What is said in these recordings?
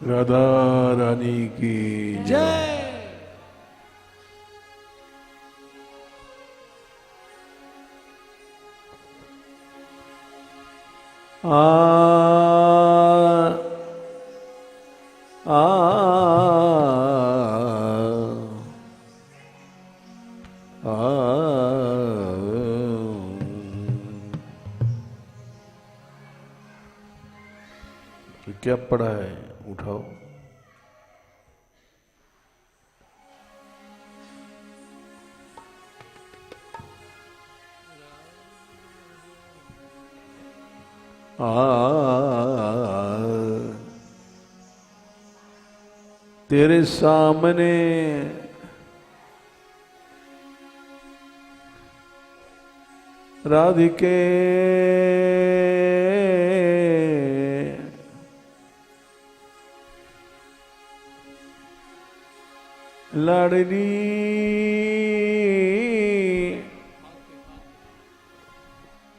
राधा रानी की जय। आ तो क्या पड़ा है, उठाओ। तेरे सामने राधिके लाडली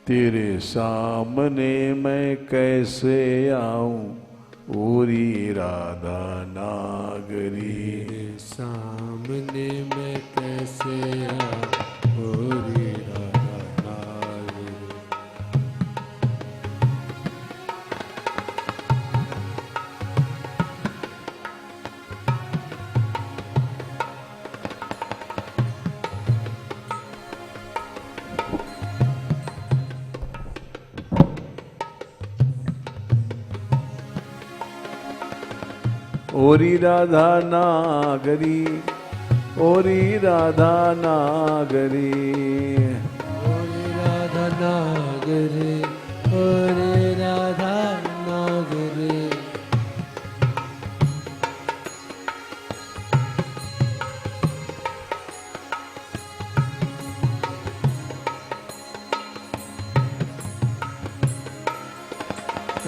तेरे सामने मैं कैसे आऊं ओरी राधा नागरी। तेरे सामने मैं कैसे आऊं ओरी राधा नागरी। ओरी राधा नागरी, ओरी राधा नागरी, ओरे राधा नागरे, ओरे राधा नागरे।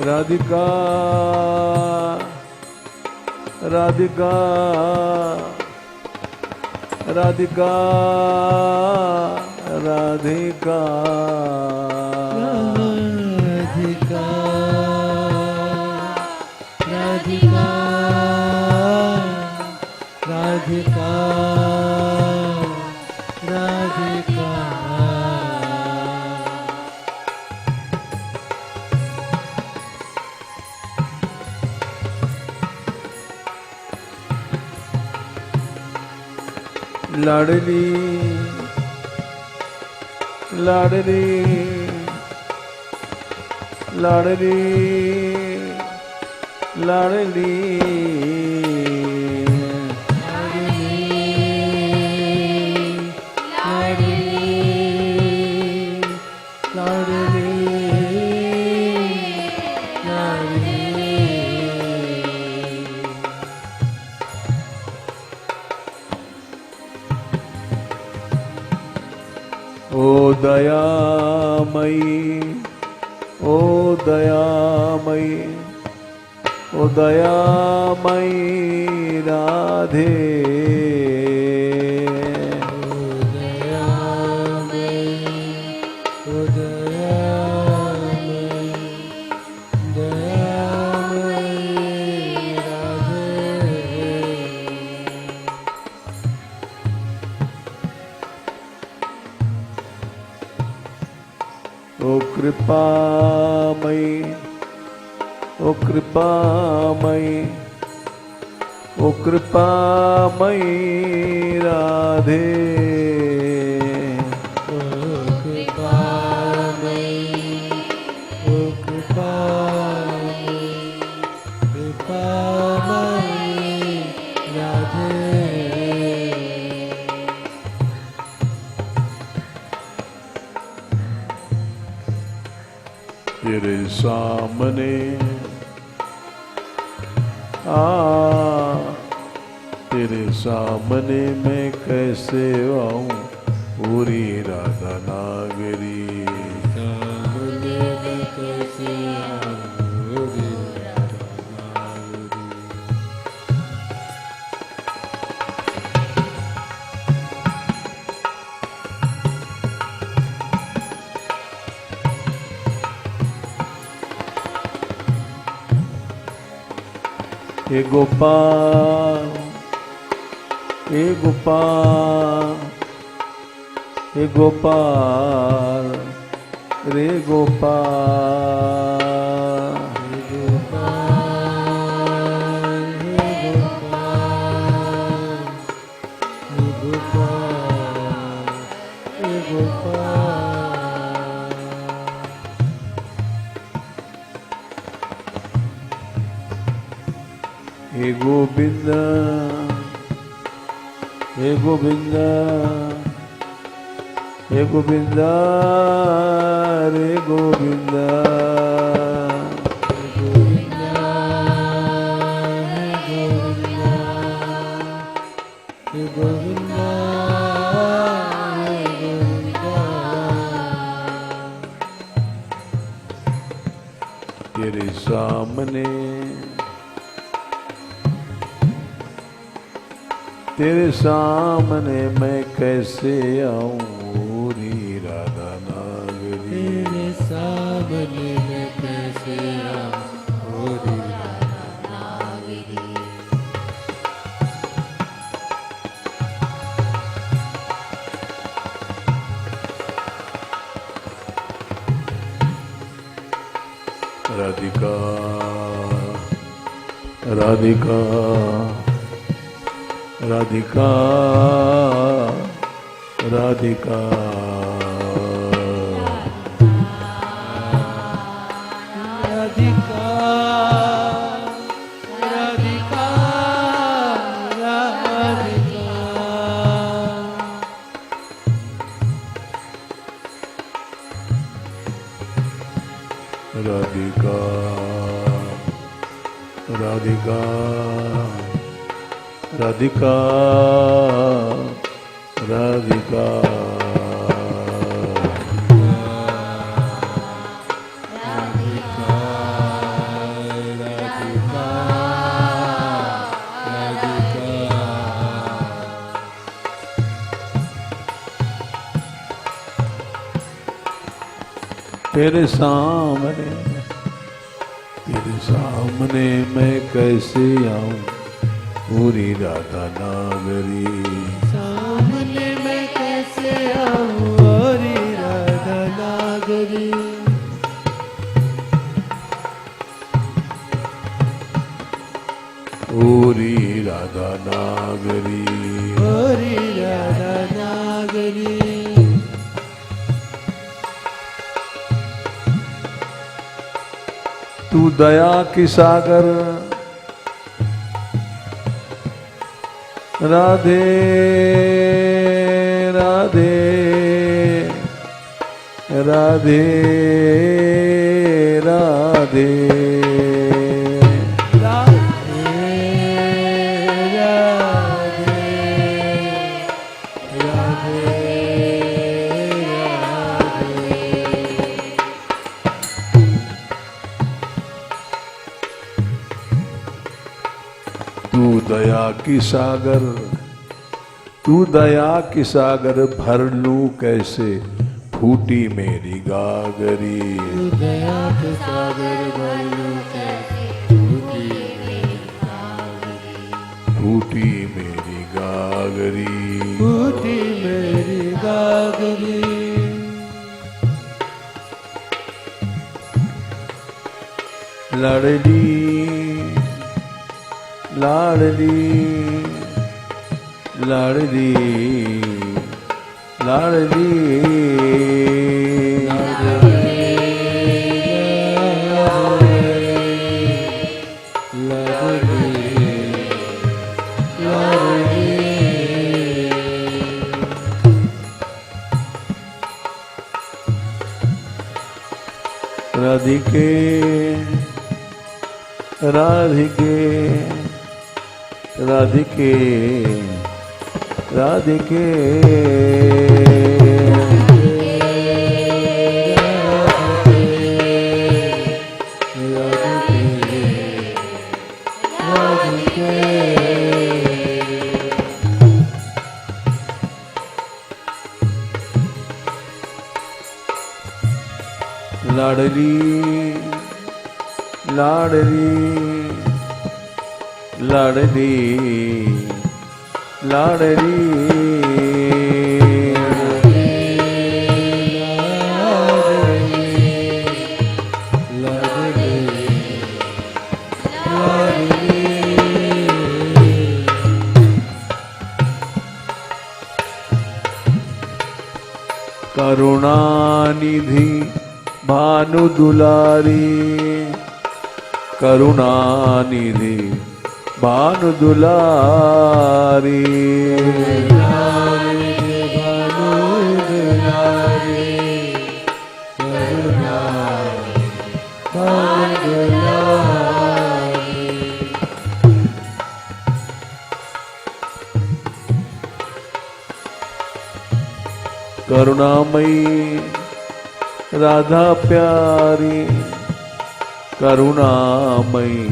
राधिका राधिका राधिका राधिका राधिका राधिका राधिका राधिका। लाडली लाडली लाडली लाडली ओ दयामयी, ओ दयामयी, ओ दयामयी राधे। ओ कृपामयी, ओ कृपामयी, ओ कृपामयी राधे। ओ कृपामयी, ओ कृपामयी, कृपामयी राधे। तेरे सामने तेरे सामने मैं कैसे आऊं पूरी राधा नागरी। सामने मैं कैसे आऊं ओरी राधा नागरी। हे गोपाल, हे गोपाल, हे गोपाल, रे गोपाल, हे गोपाल, हे गोपाल, हे गोपाल, हे गोपाल। हे गोविंद, हे गोविंद, हे गोविंद, रे गोविंद, हे गोविंद, हे गोविंद, हे गोविंद, हे गोविंद। तेरे सामने, तेरे सामने मैं कैसे आऊं रे राधा नागरी। तेरे सामने मैं कैसे आऊं रे राधा नागरी। राधिका, राधिका, राधिका, राधिका, राधिका, राधिका, राधिका, राधिका, राधिका, राधिका, तेरे सामने, तेरे सामने मैं कैसे आऊं पूरी राधा नागरी। सामने मैं कैसे आऊं रे राधा नागरी। पूरी राधा नागरी, रे राधा नागरी। तू दया की सागर, राधे राधे राधे राधे तू दया की सागर, तू दया की सागर भर लूं कैसे फूटी मेरी गागरी। तू दया के सागर भर लूं कैसे फूटी मेरी गागरी। फूटी मेरी गागरी, फूटी मेरी गागरी। लाडली लाडली लाडली लाडली राधिके राधिके राधिके राधिके लाडली लाडली लाडली लाडली करुणानिधि भानु दुलारी करुणानिधि भानु दुलारी करुणामयी राधा प्यारी करुणामयी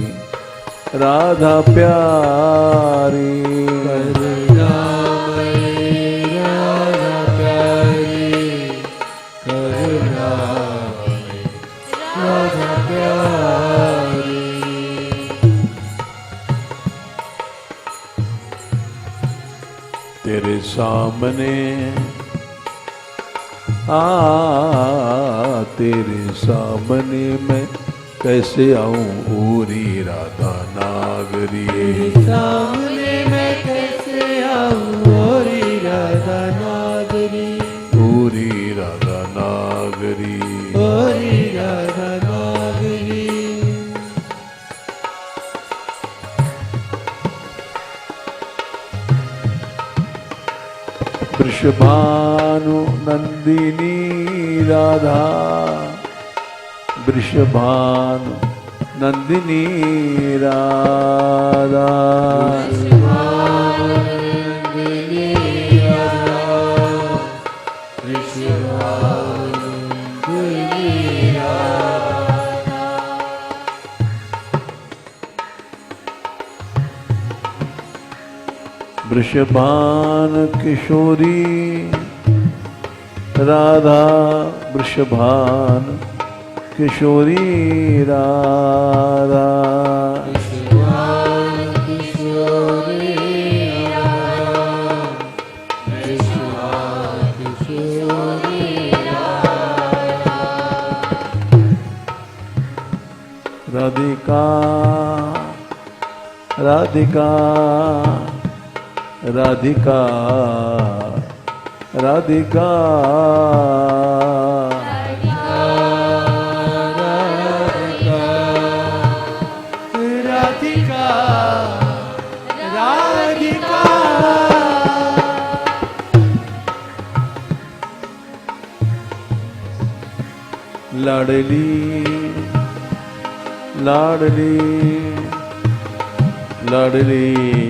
राधा प्यारी करुणामयी राधा प्यारी करुणामयी राधा प्यारी तेरे सामने तेरे सामने मैं कैसे आऊं पूरी राधा नागरी सामने मैं कैसे आऊं पूरी राधा नागरी पूरी राधा नागरी पूरी राधा नागरी वृषभानु नंदिनी राधा वृषभानु नंदिनी राधा वृषभान किशोरी राधा वृषभान किशोरी राधा राधिका राधिका राधिका राधिका राधिका राधिका लाडली लाडली लाडली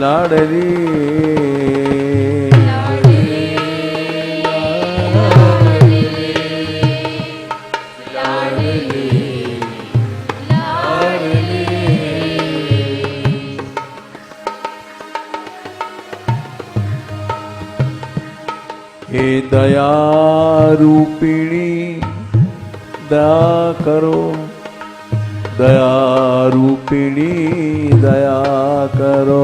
लाडली हे दया रूपिणी दया करो दया रूपिणी दया करो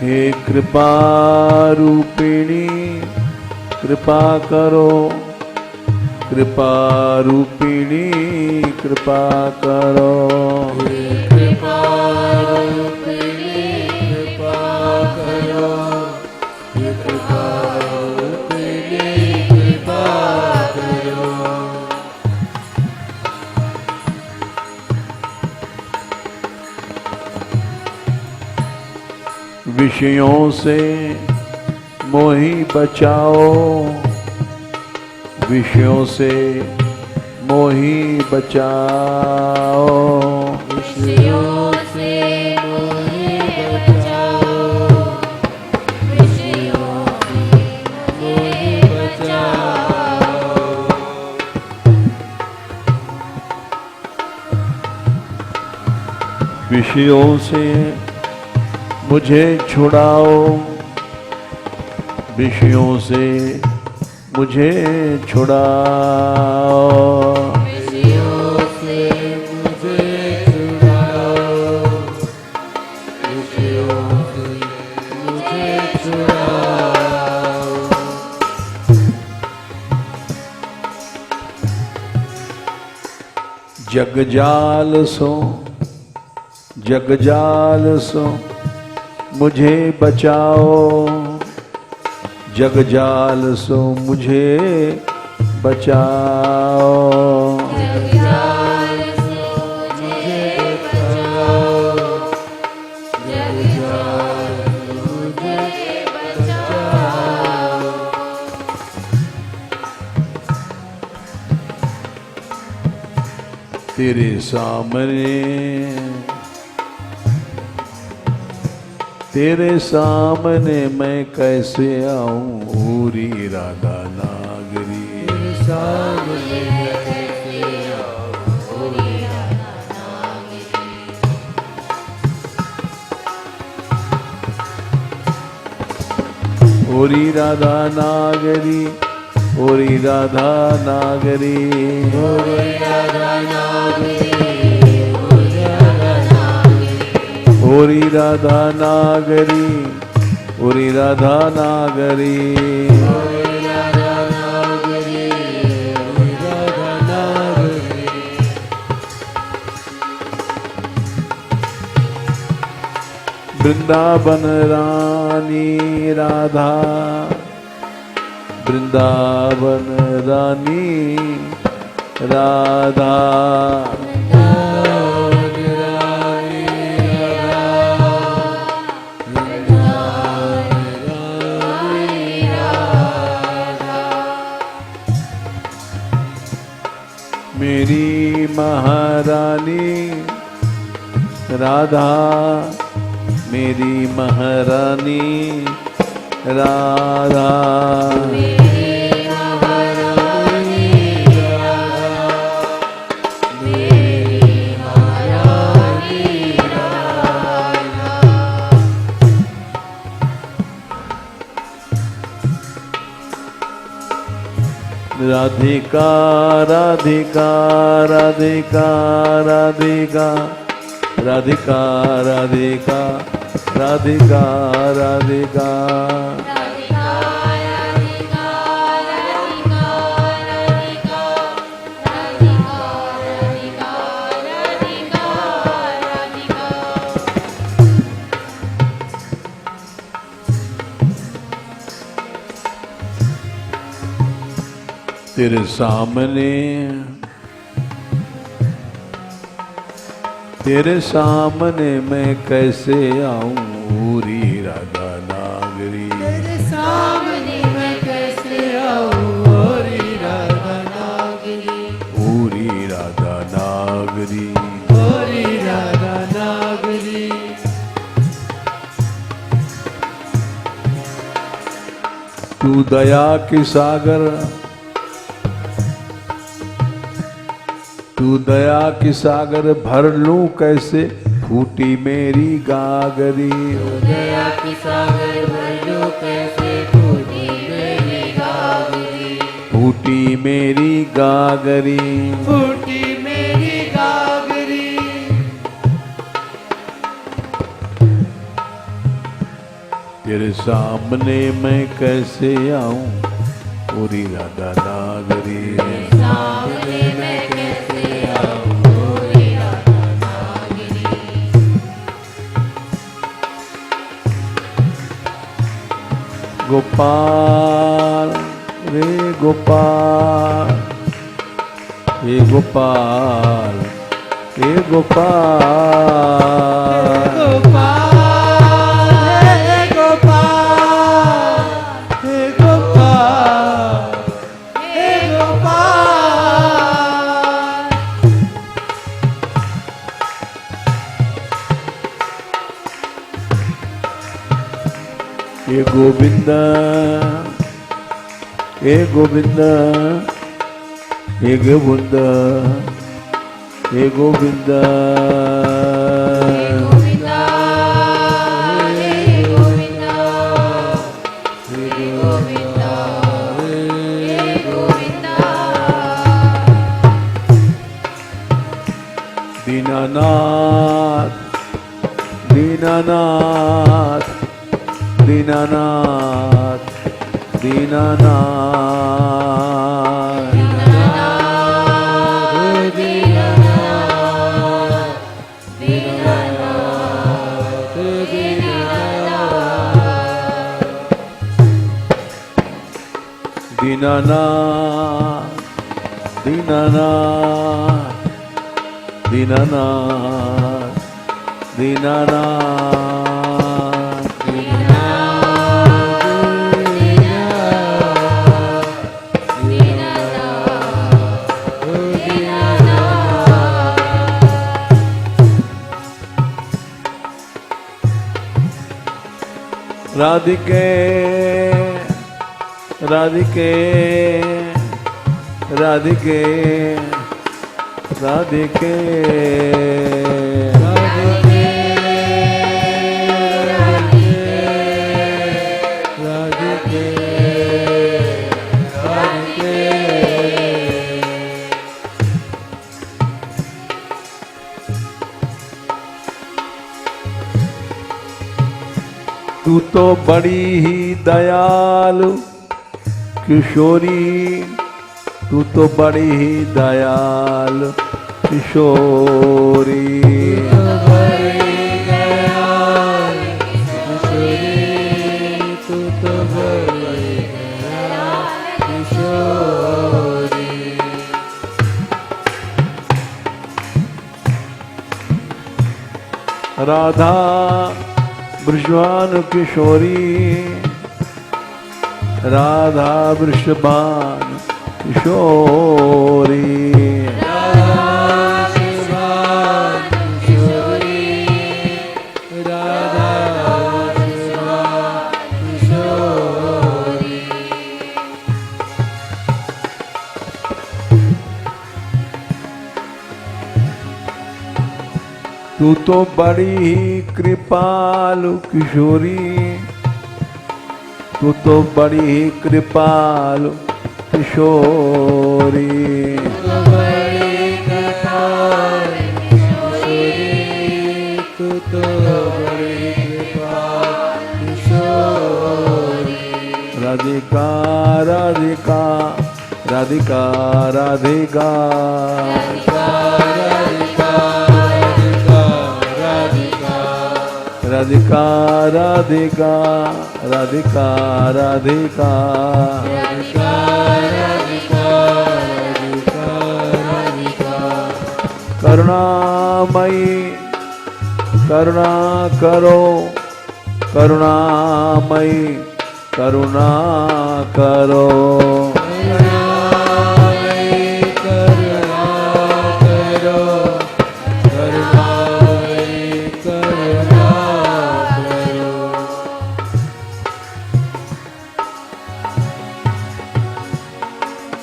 हे कृपा रूपिणी कृपा करो कृपा रूपिणी कृपा करो कृपा रूपिणी कृपा करो कृपा रूपिणी कृपा करो विषयों से मोही बचाओ विषयों से मोही बचाओ विषयों से मोही बचाओ विषयों से मोही बचाओ विषयों से मुझे छुड़ाओ, विषयों से मुझे छुड़ाओ, विषयों से मुझे छुड़ाओ, विषयों से मुझे छुड़ाओ। जगजाल सो मुझे बचाओ, जगजाल सो मुझे बचाओ, जगजाल से मुझे बचाओ, जगजाल से मुझे बचाओ। तेरे सामने मैं कैसे आऊं, ओरी राधा नागरी, तेरे सामने मैं कैसे आऊं, ओरी राधा नागरी। ओरी राधा नागरी, ओरी राधा नागरी, ओरी राधा नागरी, ओरी राधा नागरी, ओरी राधा नागरी, ओरी राधा नागरी, ओरी राधा नागरी। वृंदावन रानी राधा, वृंदावन रानी राधा, मेरी महारानी राधा, मेरी महारानी राधा, मेरी महारानी राधा, मेरी महारानी राधा। राधिका राधिका राधिका राधिका राधिका राधिका राधिका राधिका, राधिका राधिका राधिका राधिका राधिका राधिका राधिका राधिका। तेरे सामने मैं कैसे आऊं, ओरी राधा नागरी, तेरे सामने मैं कैसे आऊं, ओरी राधा नागरी, ओरी राधा नागरी, ओरी राधा नागरी। तू दया की सागर, तू दया की सागर भर लूं कैसे, फूटी मेरी गागरी, दया की सागर भर लो कैसे, फूटी मेरी गागरी, फूटी मेरी गागरी, फूटी मेरी गागरी। तेरे सामने मैं कैसे आऊं, ओरी राधा नागरी, सामने मैं कैसे आऊं, ओरी राधा नागरी। गोपाल रे गोपाल, हे गोपाल, हे गोपाल, गोपाल हे गोपाल, हे गोपाल, हे गोपाल। हे गोविंद, हे गोविंद, हे गोविंद, हे गोविंद, दीनानाथ दीनानाथ दीनानाथ दीनानाथ दीनानाथ दीनानाथ दीनानाथ दीनानाथ राधिके राधिके राधिके राधिके तू तो बड़ी ही दयालु किशोरी, तू तो बड़ी ही दयालु किशोरी, तू तो बड़ी दयालु किशोरी। राधा वृषभानु किशोरी, राधा वृषभानु किशोरी, तू तो बड़ी ही कृपालु किशोरी, तू तो बड़ी ही कृपालु किशोरी, तू तो बड़ी कृपालु किशोरी। राधिका राधिका राधिका राधिका राधिका राधिका राधिका राधिका करुणामयी करुणा करो, करुणामयी करुणा करो,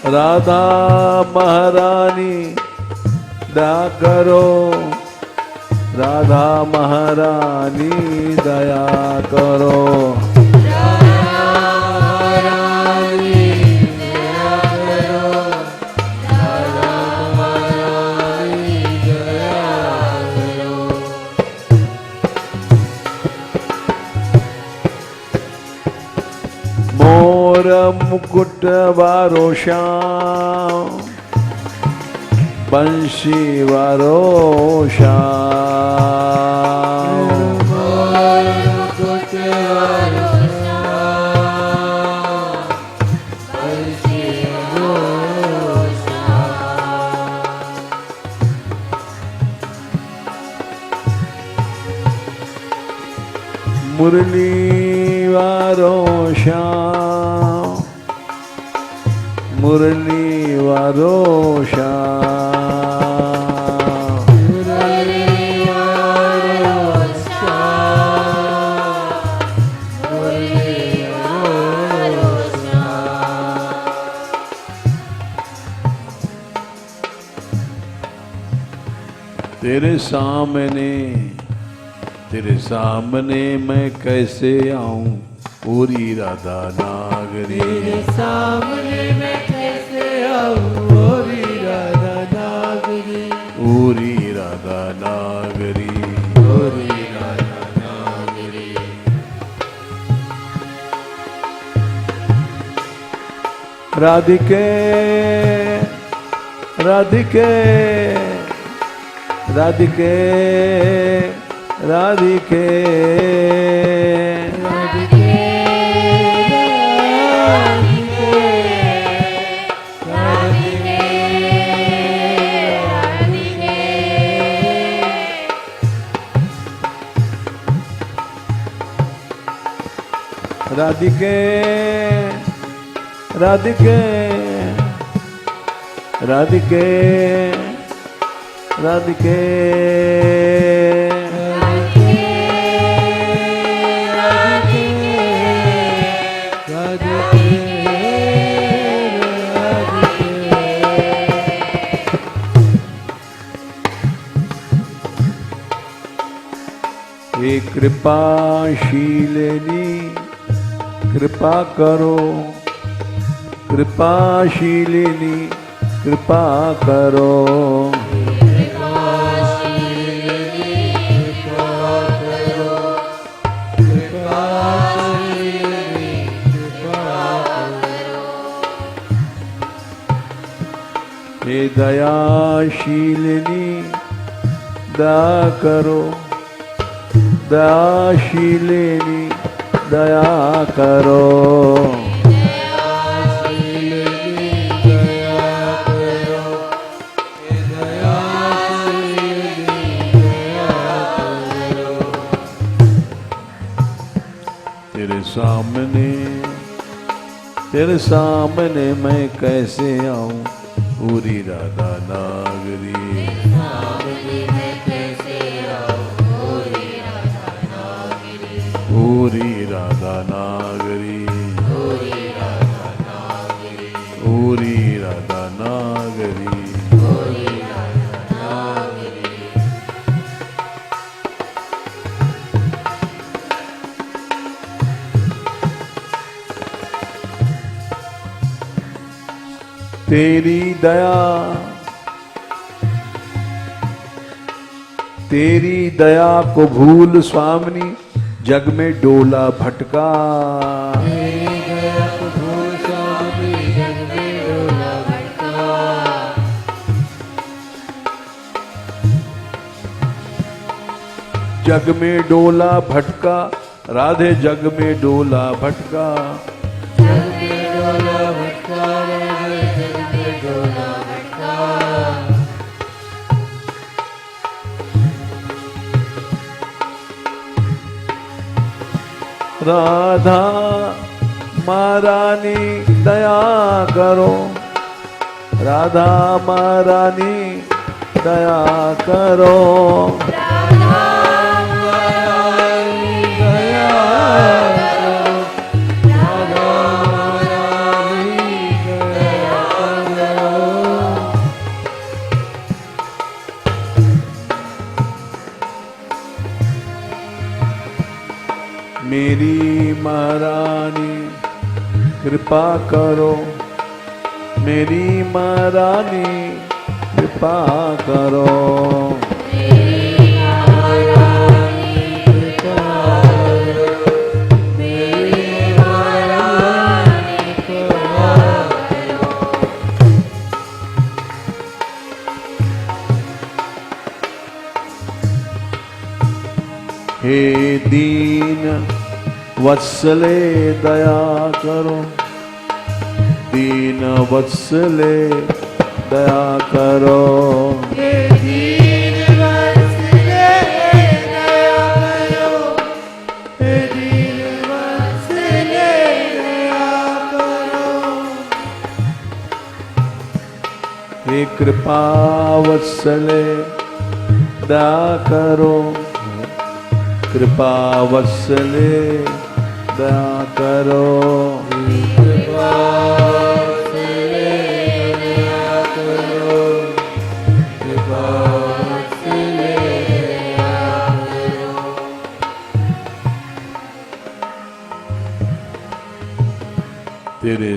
राधा महारानी दया करो, राधा महारानी दया करो, मोर मुकुट वारो श्याम, बंशी वारो श्याम, मोर मुकुट वारो श्याम, बंशी वारो श्याम, मुरली वारो श्याम, मुरली वारो श्याम, मुरली वारो श्याम, मुरली वारो श्याम। तेरे सामने मैं कैसे आऊं पूरी राधा नागरी, तेरे सामने मैं कैसे आऊं पूरी राधा नागरी, पूरी राधा नागरी। राधिके राधिके राधिके राधिके राधिके राधिके राधिके राधिके हे कृपाशीलिनी कृपा करो, कृपाशीलिनी कृपा करो, हे दयाशीलिनी दया करो, दयाशीलिनी दया करो, तेरे सामने मैं कैसे आऊं पूरी राधा नागरी, पूरी राधा नागरी, पूरी राधा नागरी, तेरी दया को भूल स्वामिनी जग में डोला भटका, जग में डोला भटका, राधे जग में डोला भटका, राधा महारानी दया करो, राधा महारानी दया करो, राधा महारानी दया करो, राधा महारानी दया करो, मेरी महारानी कृपा करो, मेरी महारानी कृपा करो, मेरी महारानी कृपा करो, मेरी महारानी कृपा करो, हे दीन वत्सले दया करो, दीन वत्सले दया करो, हे दीन वत्सले दया करो, हे दीन वत्सले दया करो, हे कृपा वत्सले दया करो, कृपा वत्सले दया करो, कृपा वत्सले दया करो, कृपा वत्सले दया करो, तेरे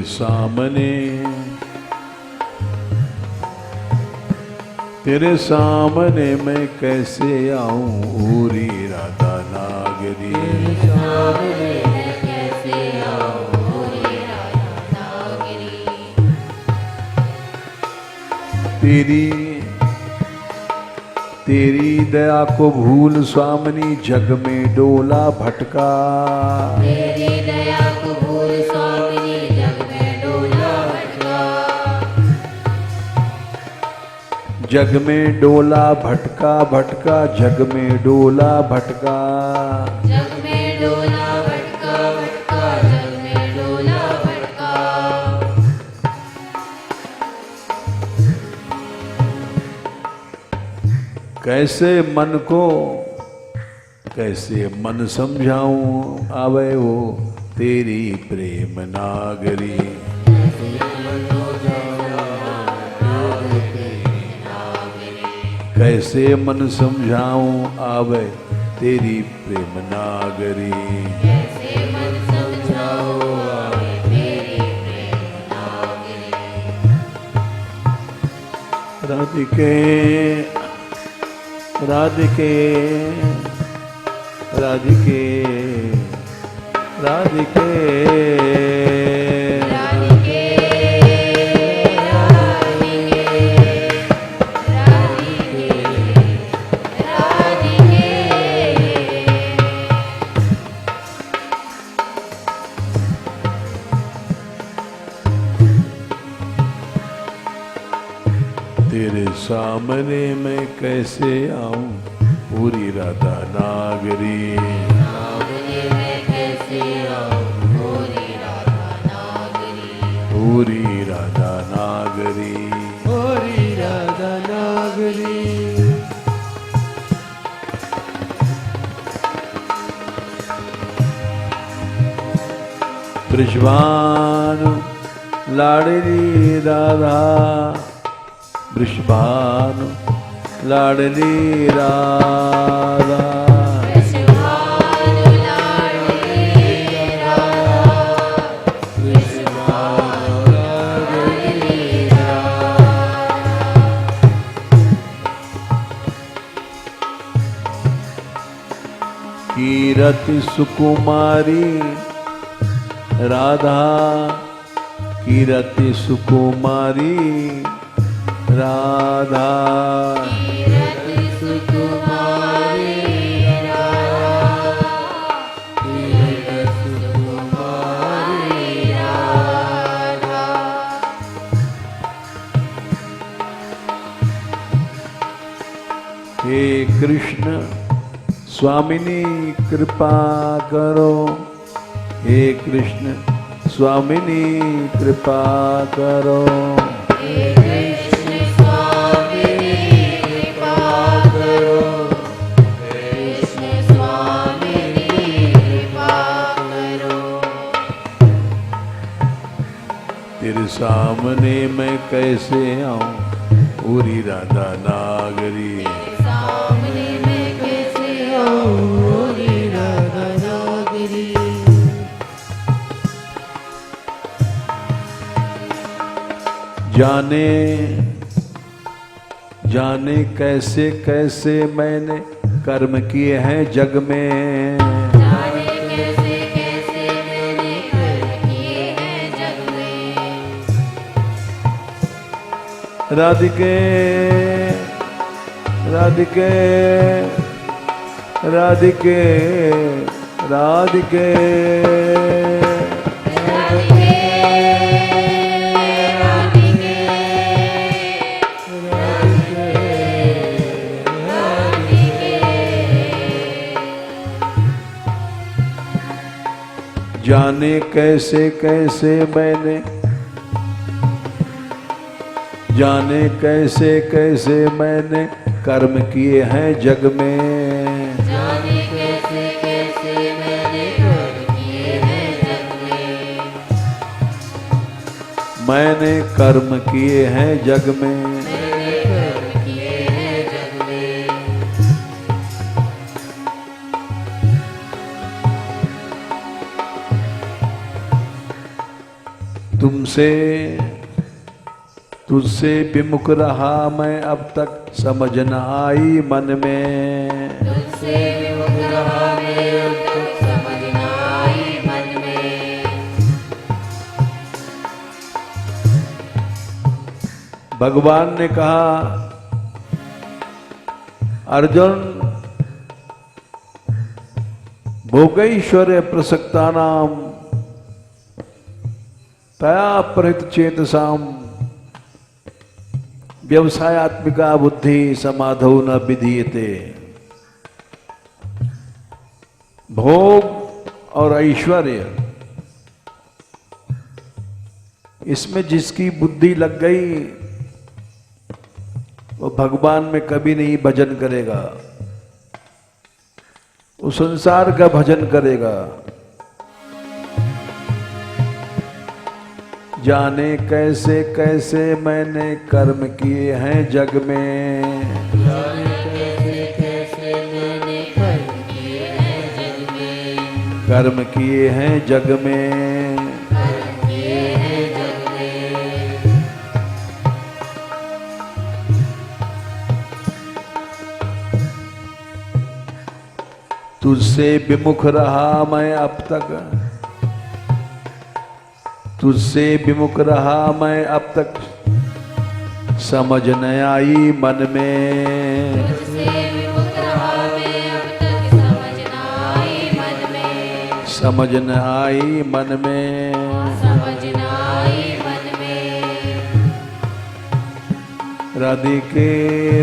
सामने मैं कैसे आऊं पूरी राधा नागरी, तेरी दया को भूल स्वामिनी जग में डोला भटका। तेरी दया को भूल स्वामिनी जग में डोला भटका। जग में डोला भटका भटका जग में डोला भटका। जग में डोला भटका भटका जग में डोला भटका। कैसे मन समझाऊं आवे वो तेरी प्रेम नागरी। कैसे मन समझाऊं आवे तेरी प्रेम नागरी। कैसे मन समझाओ आवे तेरी प्रेम नागरी। राधिके राधिके राधिके राधिके तेरे सामने मैं कैसे आऊं पूरी राधा नागरी। सामने मैं कैसे आऊं पूरी राधा नागरी। पूरी राधा नागरी। पूरी राधा नागरी। ब्रजभानु लाडली राधा। वृषभानु लाडली राधा। वृषभानु लाडली राधा। वृषभानु लाडली राधा। कीरति सुकुमारी राधा। कीरति सुकुमारी राधा। कीरति सुकुमारी राधा। कीरति सुकुमारी राधा। हे कृष्ण स्वामिनी कृपा करो। हे कृष्ण स्वामिनी कृपा करो। हे कृष्ण स्वामिनी कृपा करो। कृष्ण स्वामिनी कृपा करो। तेरे सामने मैं कैसे आऊं पूरी राधा नागरी। सामने मैं कैसे आऊं पूरी राधा नागरी। जाने कैसे कैसे मैंने कर्म किए हैं जग में। जाने कैसे कैसे मैंने कर्म किए हैं जग में। राधिके राधिके राधिके राधिके जाने कैसे कैसे मैंने जाने कैसे कैसे मैंने कर्म किए हैं जग में। जाने कैसे कैसे मैंने कर्म किए हैं जग में। मैंने कर्म किए हैं जग में। मैंने कर्म किए हैं जग में। तुझसे विमुख रहा मैं अब तक समझ न आई मन में। तुझसे विमुख रहा मैं अब तक समझ न आई मन में। भगवान ने कहा, अर्जुन, भोगैश्वर्य प्रसक्तानाम तया परित चेतसाम व्यवसायत्मिका बुद्धि समाधौ न विधीयते। भोग और ऐश्वर्य, इसमें जिसकी बुद्धि लग गई वो भगवान में कभी नहीं भजन करेगा, वो संसार का भजन करेगा। जाने कैसे कैसे मैंने कर्म किए हैं जग में, जाने कैसे कैसे मैंने कर्म किए हैं जग में, कर्म किए हैं जग में। कर्म किए हैं जग में। तुझसे विमुख रहा मैं अब तक, तुझसे विमुख रहा मैं अब तक, समझ न आई मन में। तुझसे विमुख रहा मैं अब तक, समझ न आई मन में, समझ न आई मन में। समझ न आई मन में। राधिके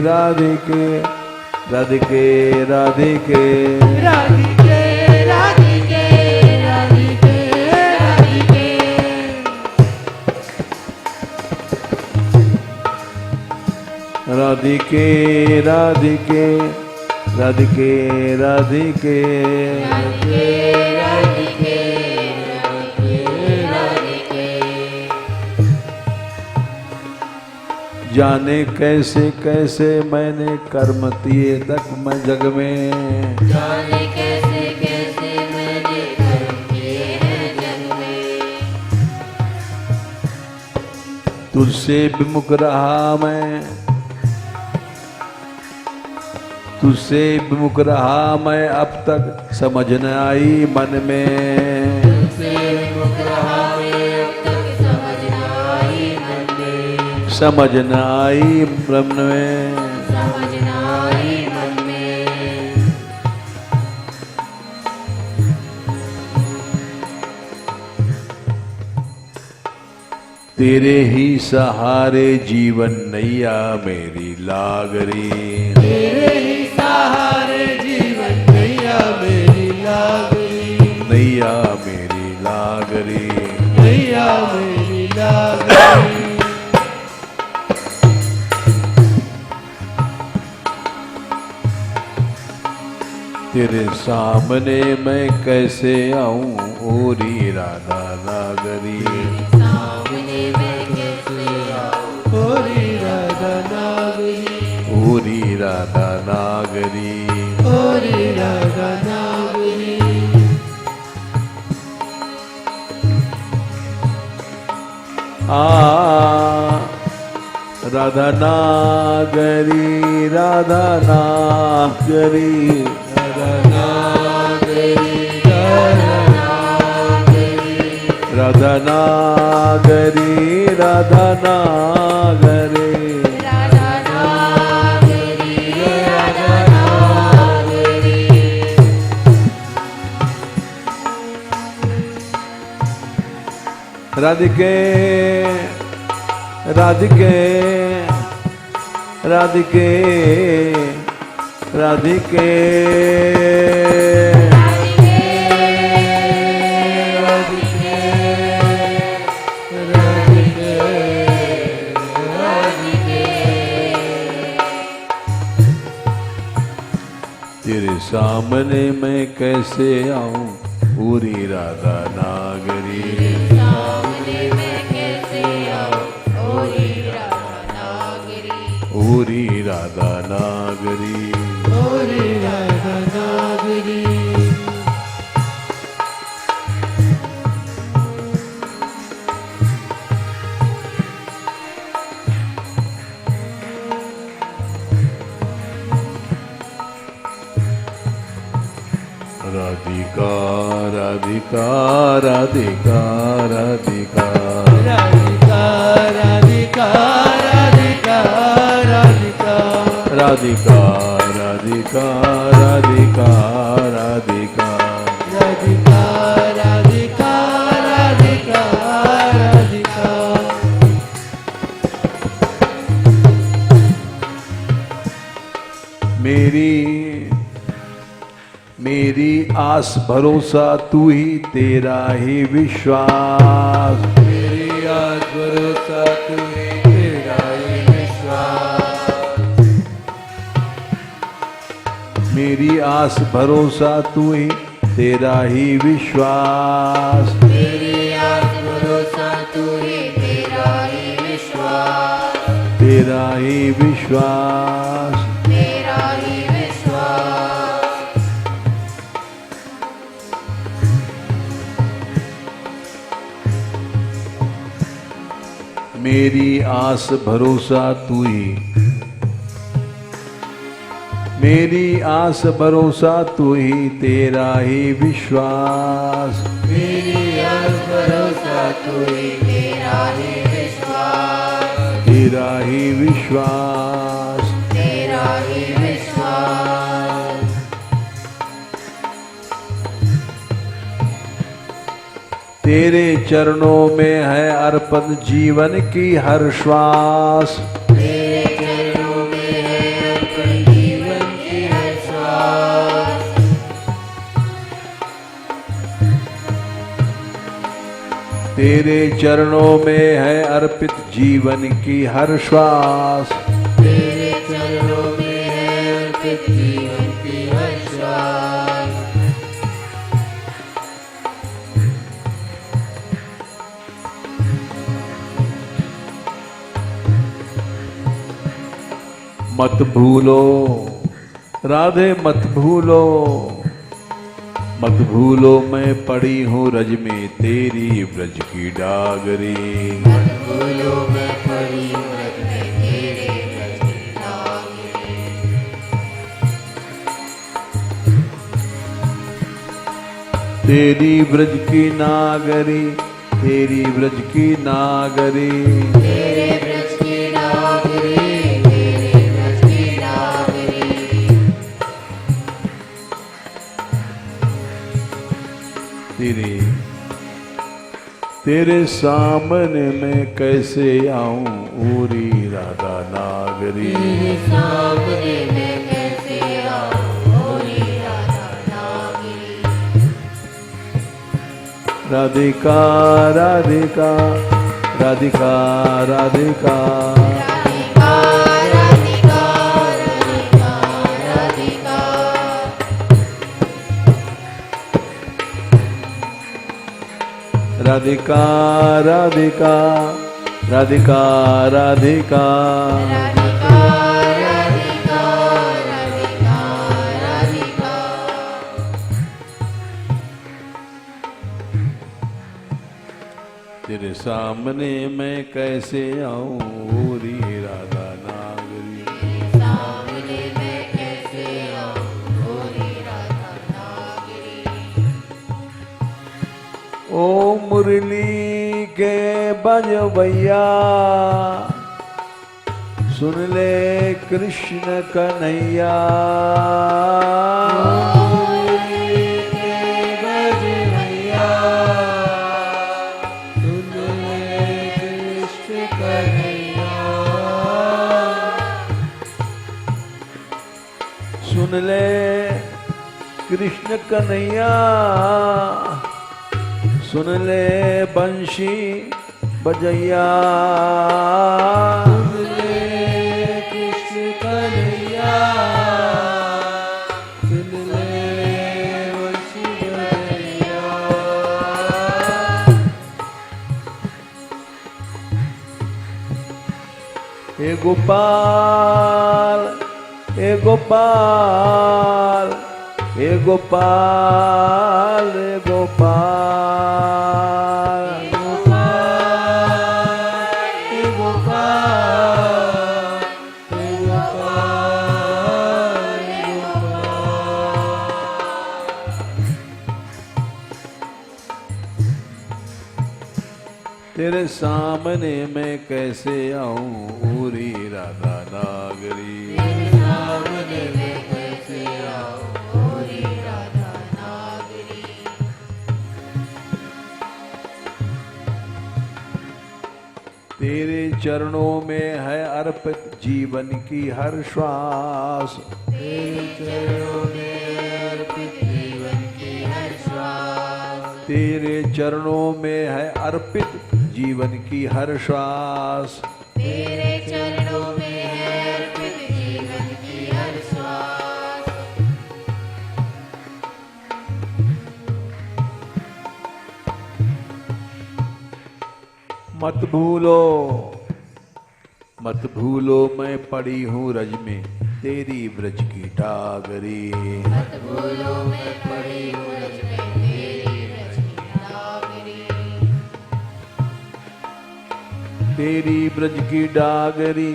राधिके राधिके राधिके राधिके राधिके राधिके राधिके। राधिके राधिके राधिके राधिके। राधिके राधिके राधिके। जाने कैसे कैसे मैंने कर्म किए तक मैं जग में, जाने कैसे कैसे मैंने कर्म किए हैं जग में, तुझसे विमुख रहा मैं, तुझसे विमुख रहा मैं अब तक, समझ न आई मन में। तुझसे विमुख रहा मैं अब तक, समझ न आई मन में, समझ न आई मन में। समझ न आई मन में। तेरे ही सहारे जीवन नैया मेरी लागरी, तेरे ही सहारे जीवन नैया मेरी लागरी, नैया मेरी लागरी। नैया मेरी लागरी। तेरे सामने मैं कैसे आऊं ओरी राधा नागरी, सामने मैं कैसे आऊं ओरी राधा नागरी, ओरी राधा नागरी। ओरी राधा नागरी। राधा नागरी राधा नागरी राधा नागरी राधा नागरी। राधा नागरी राधा नागरी। राधिके राधिके राधिके राधिके तेरे सामने मैं कैसे आऊं पूरी राधा नागरी, सामने मैं कैसे आऊं ओरी राधा नागरी, पूरी राधा नागरी। ओरी राधा नागरी। राधिका राधिका राधिका राधिका राधिका राधिका राधिका राधिका राधिका राधिका राधिका राधिका राधिका राधिका राधिका मेरी आस भरोसा तू ही, तेरा ही विश्वास। मेरी आस भरोसा तू ही, तेरा ही विश्वास। मेरी आस भरोसा तू ही, तेरा ही विश्वास। मेरी आस भरोसा तू ही, तेरा ही विश्वास। तेरा ही विश्वास। तेरा ही विश्वास। मेरी आस भरोसा तू ही, मेरी आस भरोसा तू ही, तेरा ही विश्वास। मेरी आस भरोसा तू ही, तेरा ही विश्वास। तेरा ही विश्वास। तेरा ही विश्वास। तेरे चरणों में है अर्पण जीवन की हर श्वास। तेरे चरणों में है अर्पण जीवन की हर श्वास। तेरे चरणों में है अर्पित जीवन की हर श्वास। तेरे चरणों में है अर्पित जीवन की हर श्वास। मत भूलो राधे मत भूलो, मत भूलो मैं पड़ी हूँ रज में तेरी ब्रज की डागरी। मत भूलो मैं पड़ी हूँ रज में तेरे ब्रज की डागरी। तेरी ब्रज की नागरी, तेरी ब्रज की नागरी। तेरे ब्रज की डागरी, तेरे ब्रज की डागरी। तेरे सामने मैं कैसे आऊं ओरी राधा नागरी। तेरे सामने मैं कैसे आऊं ओरी राधा नागरी। राधिका राधिका राधिका राधिका राधिका राधिका राधिका राधिका। राधिका राधिका राधिका राधिका राधिका राधिका राधिका राधिका। तेरे सामने मैं कैसे आऊं ओरी राधा नागरी। तेरे सामने मैं कैसे आऊं ओरी राधा नागरी। ओ मुरली के बजवैया सुन ले कृष्ण कन्हैया। सुन ले कृष्ण कन्हैया, सुन ले बंशी बजैया। सुन ले कृष्ण कन्हैया, सुन ले बंशी बजैया। हे गोपाल हे गोपाल हे गोपाल हे गोपाल हे गोपाल हे गोपाल हे गोपाल। तेरे सामने मैं कैसे आऊं ओरी राधा नागरी। तेरे सामने चरणों में है अर्पित जीवन की हर श्वास। तेरे चरणों में अर्पित जीवन की हर श्वास। तेरे चरणों में है अर्पित जीवन की हर श्वास। तेरे चरणों में है अर्पित जीवन की हर श्वास। मत भूलो मैं पड़ी हूँ रज में तेरी ब्रज की डागरी। मत भूलो मैं पड़ी हूँ रज में तेरी ब्रज की डागरी। तेरी ब्रज की डागरी,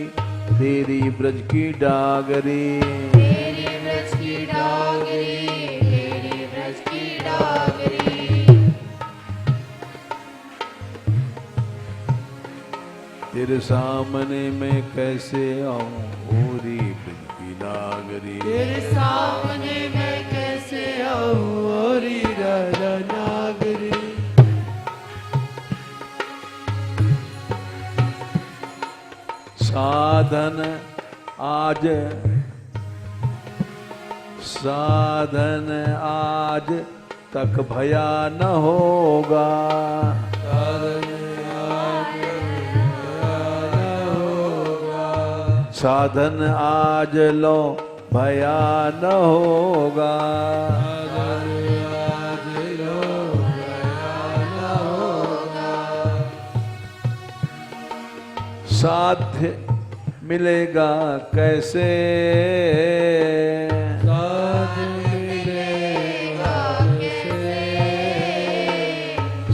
तेरी ब्रज की डागरी। तेरी ब्रज की डागरी, तेरी ब्रज की डागरी। तेरे सामने मैं कैसे आऊं ओरी ब्रज की नागरी। तेरे सामने मैं कैसे आऊं ओरी राधा नागरी। साधन आज तक भया न होगा। साधन आज लो भया न होगा। साध्य मिलेगा कैसे,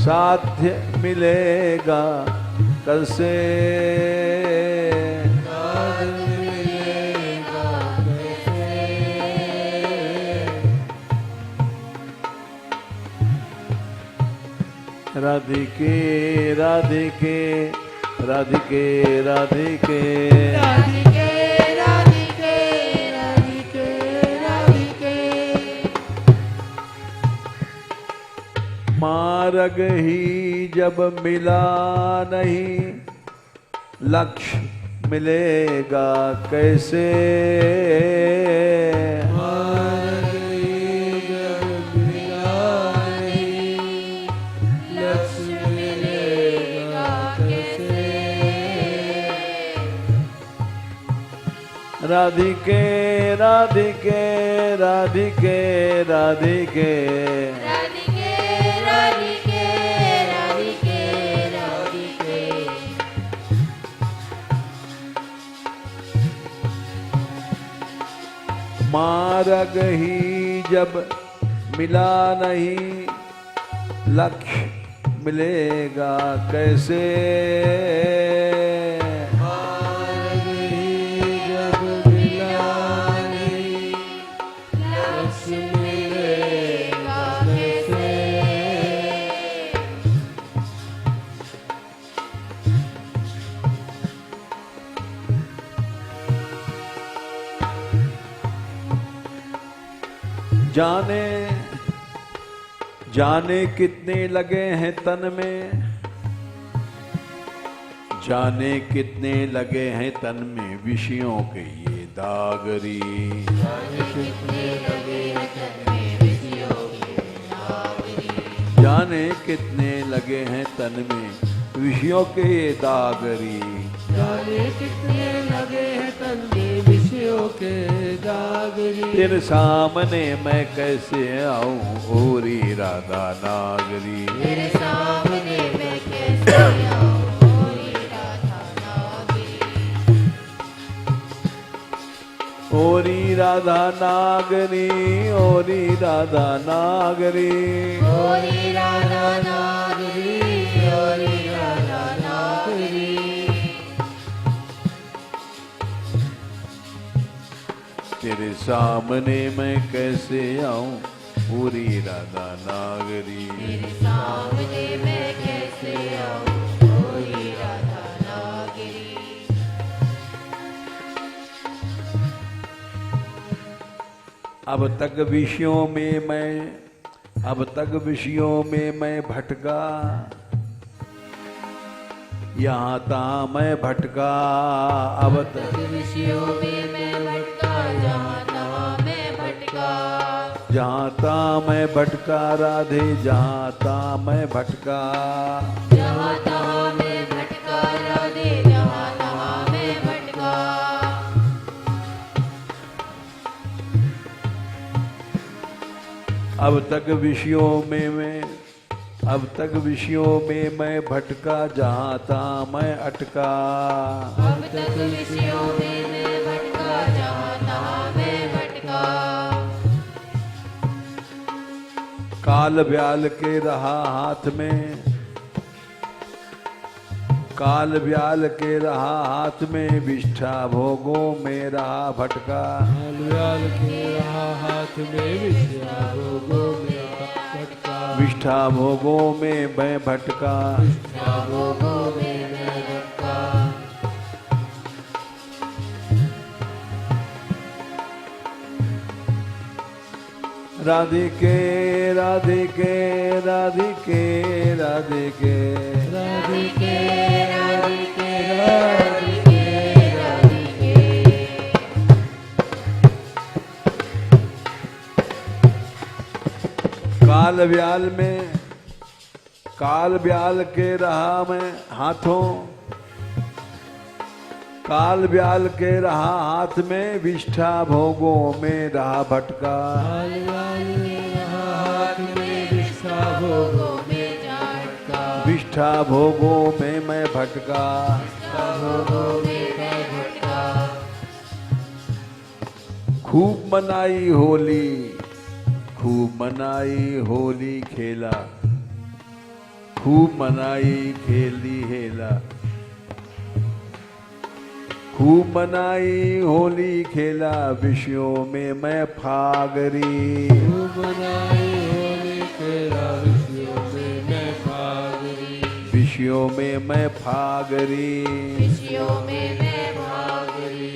साध्य मिलेगा कैसे। राधिके राधिके राधिके राधिके राधिके राधिके राधिके राधिके। मार्ग ही जब मिला नहीं लक्ष्य मिलेगा कैसे। राधिके राधिके राधिके राधिके राधिके राधिके राधिके राधिके। मार्ग ही जब मिला नहीं लक्ष्य मिलेगा कैसे। जाने कितने लगे हैं तन में, जाने कितने लगे हैं तन में विषयों के ये दागरी। जाने कितने लगे हैं तन में विषयों के दागरी। जाने कितने लगे हैं तन में विषयों के ये दागरी। जाने कितने लगे हैं तन में विषयों के दागरी। तेरे सामने मैं कैसे आऊं ओरी राधा नागरी। तेरे सामने मैं कैसे आऊं ओरी राधा नागरी। ओरी राधा नागरी, ओरी राधा नागरी। ओरी राधा नागरी, ओरी राधा नागरी। तेरे सामने मैं कैसे आऊं पूरी राधा नागरी। तेरे सामने मैं कैसे आऊं पूरी राधा नागरी। अब तक विषयों में मैं भटका, यहाँ तहाँ मैं भटका अब तक विषयों में मैं भटका, जहाँ तहाँ मैं भटका। जहाँ तहाँ मैं भटका राधे, जहाँ तहाँ मैं भटका। जहाँ तहाँ मैं भटका राधे, जहाँ तहाँ मैं भटका। अब तक विषयों में मैं भटका, जहाँ तहाँ मैं अटका। अब तक विषयों में मैं भटका, जहाँ तहाँ मैं भटका। काल ब्याल के रहा हाथ में, काल ब्याल के रहा हाथ में, विष्ठा भोगों में रहा भटका। काल के रहा हाथ में, विष्ठा भोगों में भटका। विष्ठा भोगों में मैं भटका। विष्ठा भोगों में मैं भटका। राधिके राधिके राधिके राधिके राधिके राधिके राधिके राधिके। काल ब्याल के रहा मैं हाथों, काल ब्याल के रहा हाथ में, विष्ठा भोगों में रहा भटका। काल ब्याल के रहा हाथ में, विष्ठा भोगों में जा भटका। विष्ठा भोगों में मैं भटका। विष्ठा भोगों में मैं भटका। खूब मनाई होली, खूब मनाई होली खेला, खूब मनाई खेली हेला। खूब मनाई होली खेला, विषयों में मैं फागरी। खूब मनाई होली खेला, विषयों में मैं फागरी। विषयों में मैं फागरी। विषयों में मैं फागरी।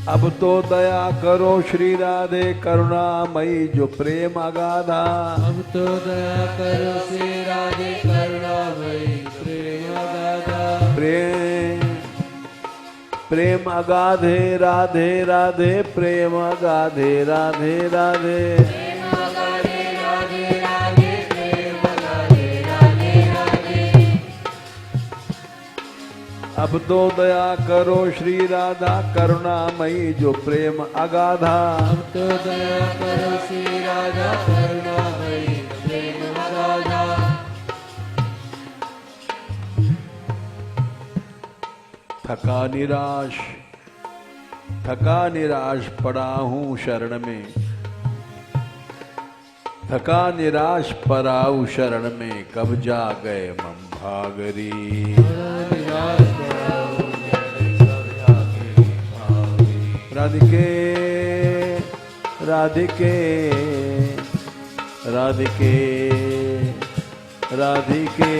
अब तो दया करो श्री राधे, करुणामयी जो प्रेम अगाधा। अब तो दया करो श्री राधे, करुणामयी प्रेम अगाधा। प्रेम अगाधे राधे राधे, प्रेम अगाधे राधे राधे। प्रेम अगाधे राधे राधे, प्रेम अगाधे राधे राधे। अब तो दया करो श्री राधा, करुणामयी जो प्रेम अगाधा। अब तो दया करो श्री राधा, करुणामयी प्रेम अगाधा। थका निराश पड़ा हूँ शरण में, थका निराश पड़ा हूँ शरण में, कब जा गए मम भागरी। राधिके राधिके राधिके राधिके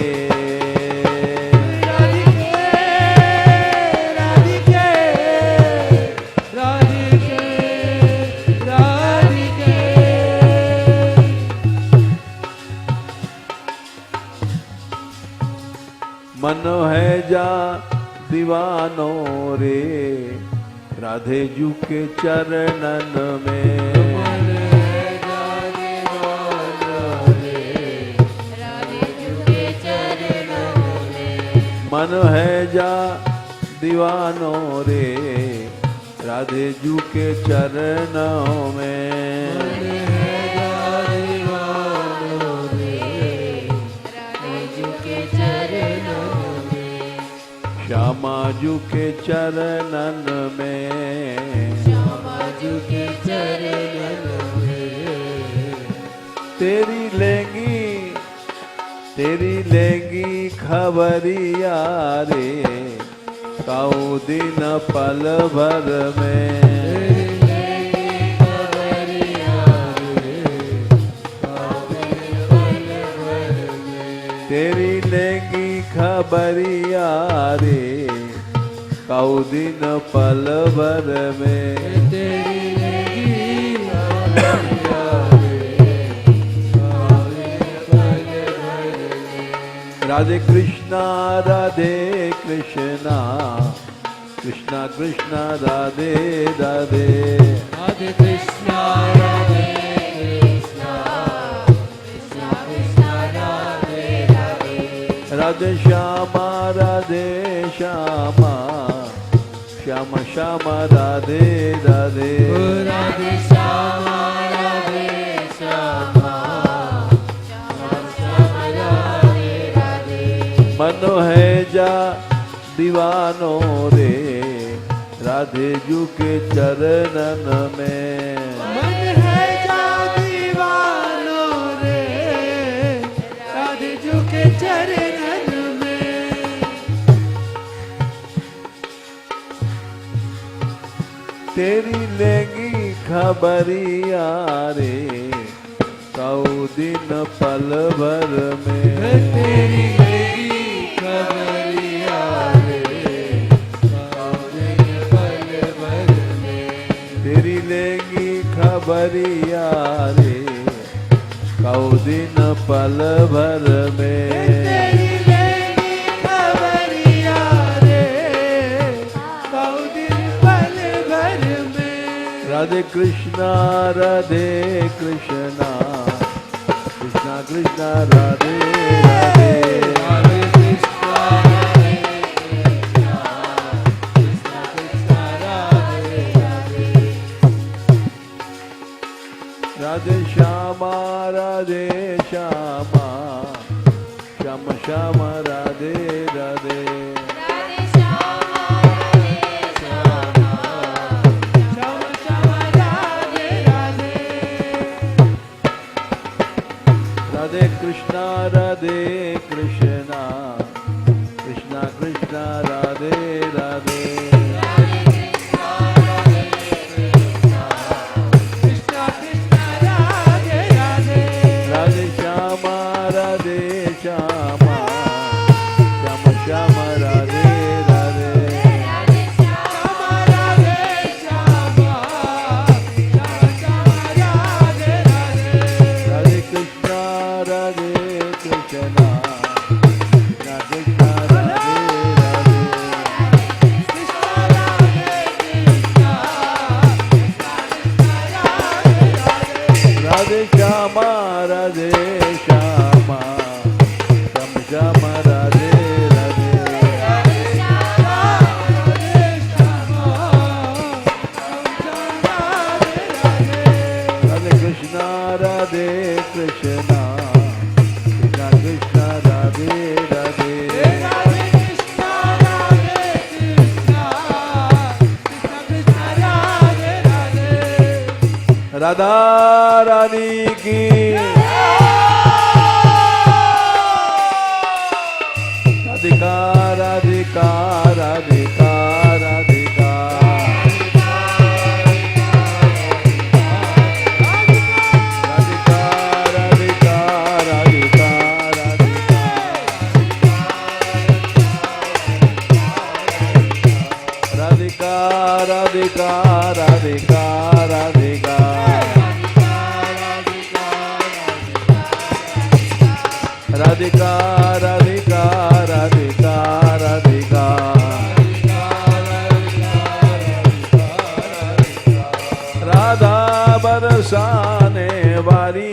मन है जा दीवानो रे, राधे जू के चरणन में। मन है जा दीवानो रे, राधे जू के चरणों में। श्यामा जू के चरणन में। श्यामा जू के चरणन में। तेरी लेंगी खबरिया रे, काऊ दिन पल भर में। तेरी लेंगी खबरिया रे, काऊ दिन पल भर में। तेरी लेंगी खबरिया रे, काऊ दिन राधे कृष्णा कृष्णा कृष्णा राधे राधे राधे कृष्णा राधे कृष्णा कृष्णा कृष्णा राधे राधे राधे श्यामा श्यामा श्यामा राधे राधे राधे श्यामा राधे श्यामा श्यामा श्यामा राधे राधे मनो है जा दीवानो रे राधे जू के चरणन में मन है जा दीवानो रे राधे जू के चरणन में तेरी लेगी खबरिया रे कौ दिन पल भर में तेरी लेगी खबरिया रे कौ दिन पल भर में तेरी लेगी खबरिया रे कौ दिन पल भर में तेरी लेगी खबरिया रे कौ दिन पल भर में राधे कृष्णा कृष्णा कृष्णा राधे राधे राधे कृष्णा राधे कृष्णा कृष्णा कृष्णा राधे राधे राधे श्यामा श्यामा श्यामा राधे राधे राधे श्यामा राधे श्यामा श्यामा श्यामा राधे राधे राधे कृष्णा कृष्णा कृष्णा राधे राधे कृष्णा कृष्णा राधे राधे राधे श्यामा श्यामा श्यामा राधे राधे राधे श्यामा राधे श्यामा श्यामा श्यामा राधे राधे राधे कृष्णा कृष्णा कृष्णा राधे राधे कृष्णा राधे कृष्णा कृष्णा कृष्णा राधे राधे राधे श्यामा श्यामा श्यामा राधे राधे राधे श्यामा राधे श्यामा श्यामा राधे राधे राधे कृष्णा कृष्णा कृष्णा राधे राधे राधे कृष्णा राधे कृष्णा कृष्णा कृष्णा राधे राधे राधा रानी की राधिका राधिका राधिका राधिका राधिका राधिका राधिका राधिका राधिका राधिका राधिका राधिका राधिका राधिका राधिका राधा बरसाने वाली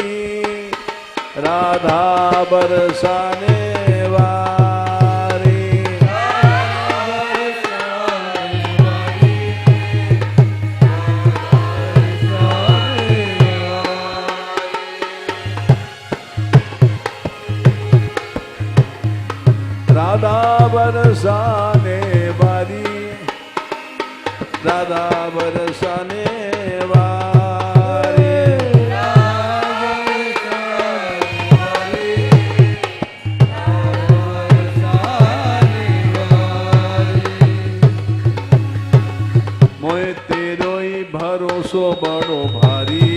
राधा बरसाने वाली राधा बरसाने वाली राधा बरसाने वाली मोए तेरो ही भरोसो बड़ो भारी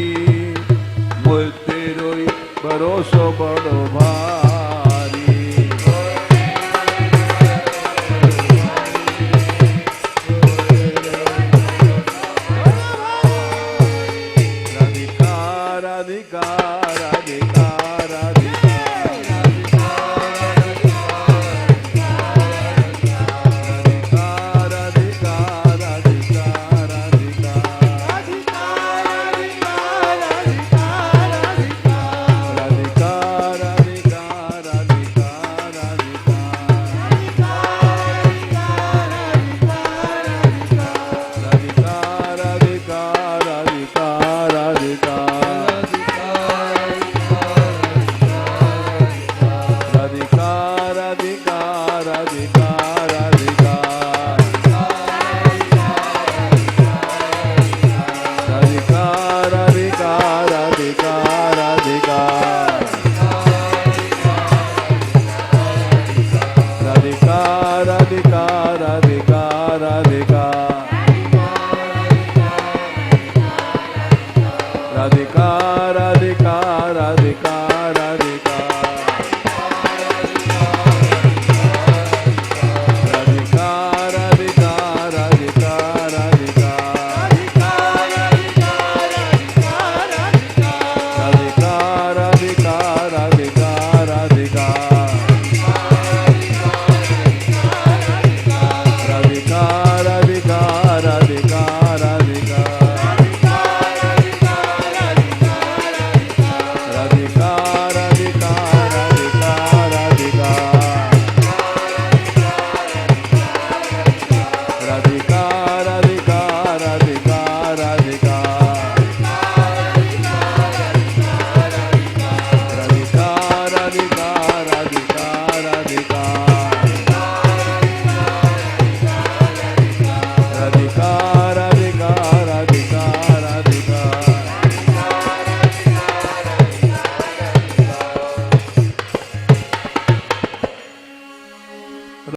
मोए तेरो ही भरोसो बड़ो भारी राधिका राधिका राधिका राधिका राधिका